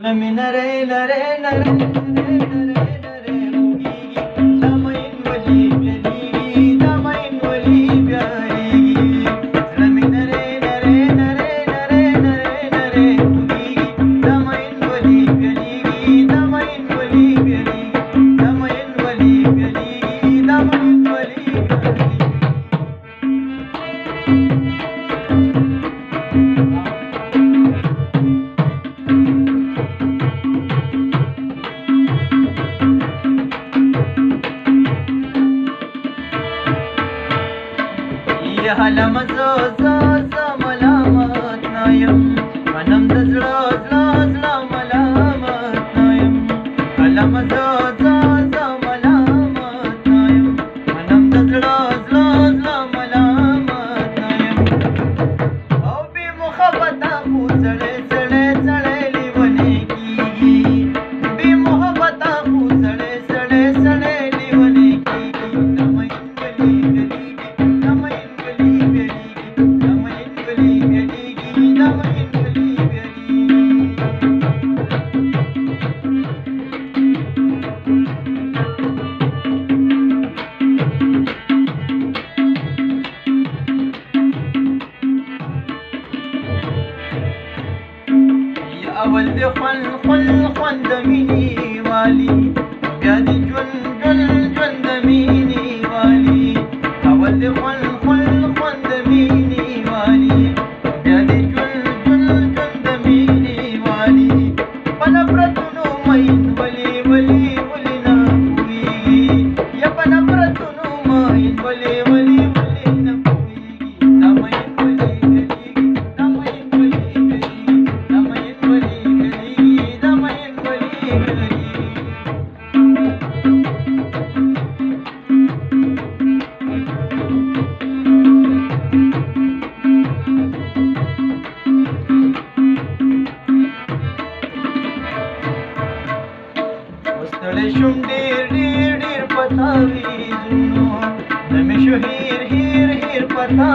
Nami nare nare nare nare nare nare hogi damain wali pyari damain wali pyari nami nare nare nare nare nare nare hogi damain wali pyari damain wali pyari damain wali pyari damain wali pyari हालम जो जो जो मलामत नायम मनम दजला जला जला मलामत नायम हालम जो जो जो मलामत नायम मनम दजला जला जला मलामत नायम औ बे मोहब्बता को सड़े सड़े सड़े लिवने की बे मोहब्बता को सड़े सड़े सड़े लिवने की दमइन गली गली أول خل خل خل دميني والي بيادي جن جن جن دميني والي أول خل خل خل دميني والي بيادي جن جن جن دميني والي پنبرتنو مين ولي ولي ولي نقوي يا پنبرتنو مين ولي ولي ولي نقوي دمين ولي ولي دمين ولي ولي دمين ولي ولي وستړی شوم ډېر ډېر ډېر پتا وي زړونو نه مې شو هېر هېر هېر پتا